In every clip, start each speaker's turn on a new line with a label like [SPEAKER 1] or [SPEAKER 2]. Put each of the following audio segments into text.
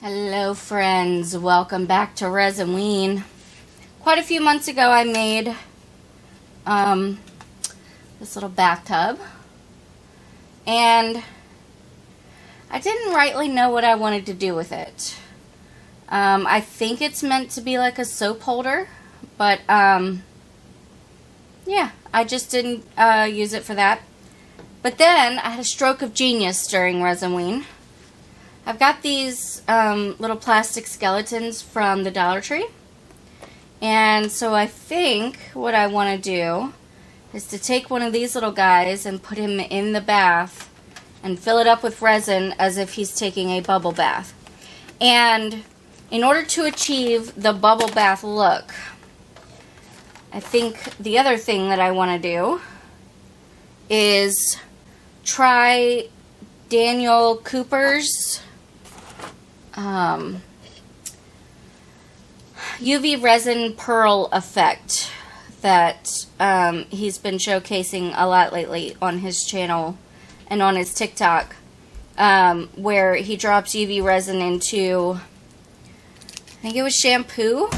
[SPEAKER 1] Hello friends, welcome back to Resinween. Quite a few months ago I made this little bathtub, and I didn't rightly know what I wanted to do with it. I think it's meant to be like a soap holder, but yeah, I just didn't use it for that. But then I had a stroke of genius during Resinween. I've got these little plastic skeletons from the Dollar Tree, and so I think what I want to do is to take one of these little guys and put him in the bath and fill it up with resin as if he's taking a bubble bath. And in order to achieve the bubble bath look, I think the other thing that I want to do is try Daniel Cooper's UV resin pearl effect that he's been showcasing a lot lately on his channel and on his TikTok, where he drops UV resin into, I think it was shampoo,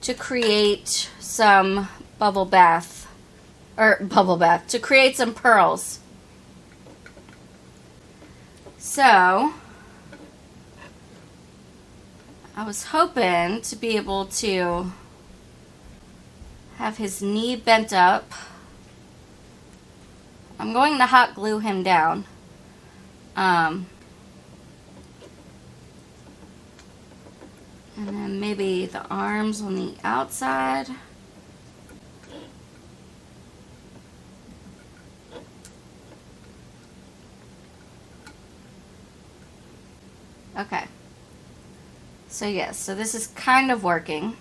[SPEAKER 1] to create some to create some pearls. So I was hoping to be able to have his knee bent up. I'm going to hot glue him down. And then maybe the arms on the outside. Okay. So yes, so this is kind of working.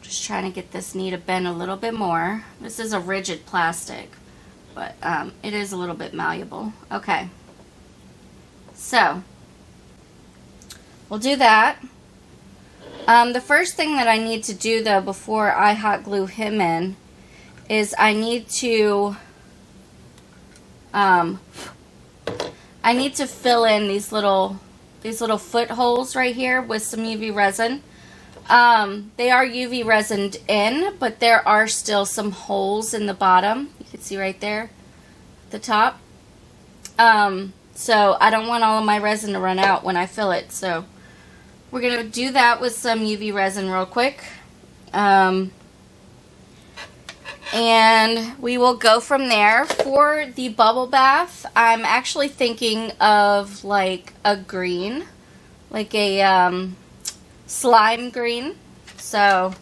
[SPEAKER 1] Just trying to get this knee to bend a little bit more. This is a rigid plastic, but it is a little bit malleable. Okay. So, we'll do that. The first thing that I need to do though before I hot glue him in is I need to fill in these little footholes right here with some UV resin. They are UV resined in, but there are still some holes in the bottom. You can see right there at the top. So I don't want all of my resin to run out when I fill it. So we're going to do that with some UV resin real quick. And we will go from there. For the bubble bath, I'm actually thinking of like a green, like a slime green. So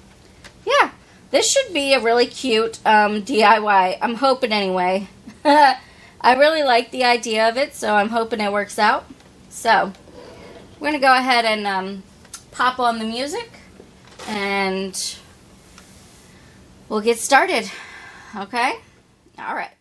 [SPEAKER 1] yeah, this should be a really cute DIY. I'm hoping anyway. I really like the idea of it, so I'm hoping it works out. So we're going to go ahead and pop on the music and we'll get started. Okay? All right.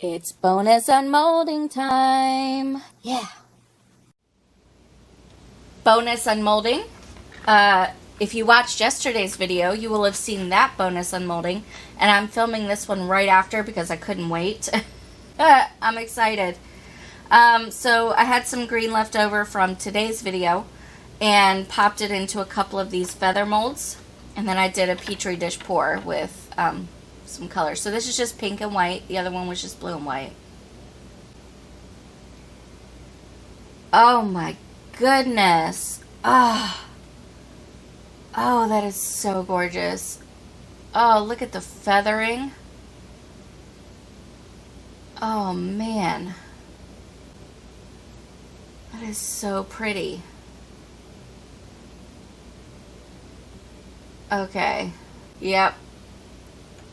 [SPEAKER 1] It's bonus unmolding time. Yeah. Bonus unmolding. If you watched yesterday's video, you will have seen that bonus unmolding. And I'm filming this one right after because I couldn't wait. I'm excited. So I had some green left over from today's video and popped it into a couple of these feather molds. And then I did a petri dish pour with some colors. So this is just pink and white. The other one was just blue and white. Oh my goodness. Oh, that is so gorgeous. Oh, look at the feathering. Oh man. That is so pretty. Okay. Yep.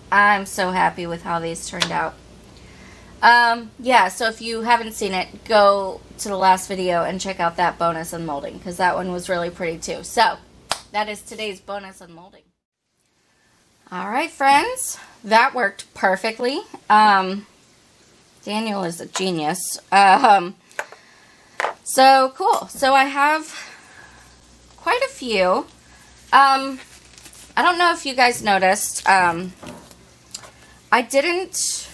[SPEAKER 1] I'm so happy with how these turned out. Yeah, so if you haven't seen it, go to the last video and check out that bonus unmolding, because that one was really pretty too. So, that is today's bonus unmolding. Alright, friends. That worked perfectly. Daniel is a genius. So, cool. So, I have quite a few. I don't know if you guys noticed. I didn't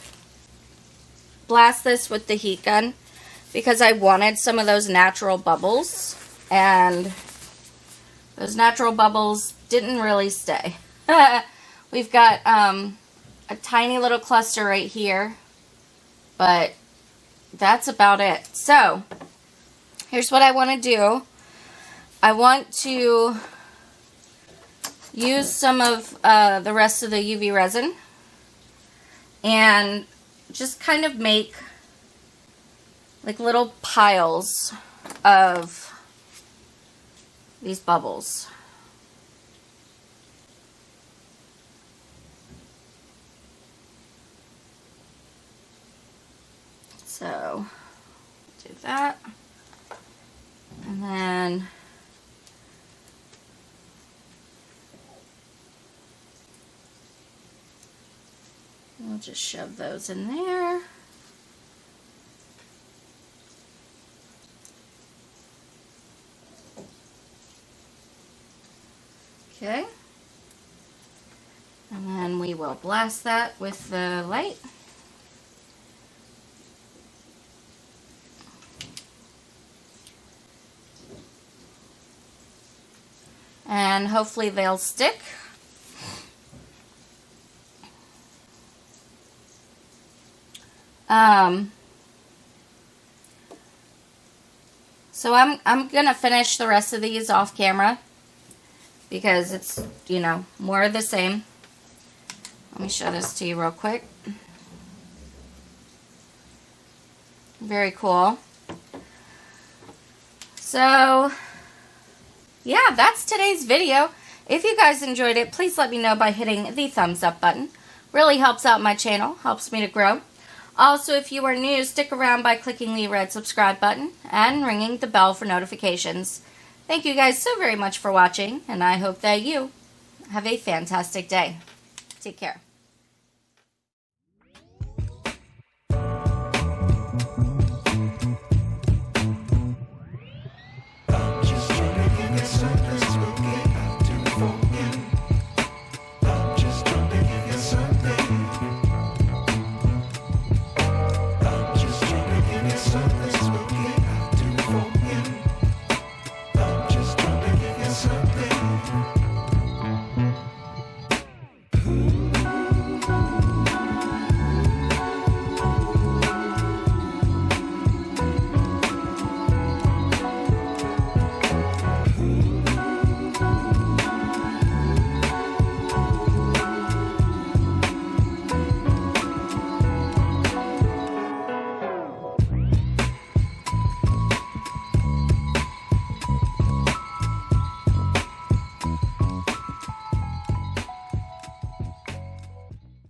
[SPEAKER 1] blast this with the heat gun because I wanted some of those natural bubbles, and those natural bubbles didn't really stay. We've got a tiny little cluster right here, but that's about it. So here's what I want to do. I want to use some of the rest of the UV resin and just kind of make like little piles of these bubbles. So do that, and then we'll just shove those in there. Okay. And then we will blast that with the light. And hopefully they'll stick. So I'm gonna finish the rest of these off camera because it's, you know, more of the same. Let me show this to you real quick. Very cool. So yeah, that's today's video. If you guys enjoyed it, please let me know by hitting the thumbs up button. Really helps out my channel, helps me to grow. Also, if you are new, stick around by clicking the red subscribe button and ringing the bell for notifications. Thank you guys so very much for watching, and I hope that you have a fantastic day. Take care.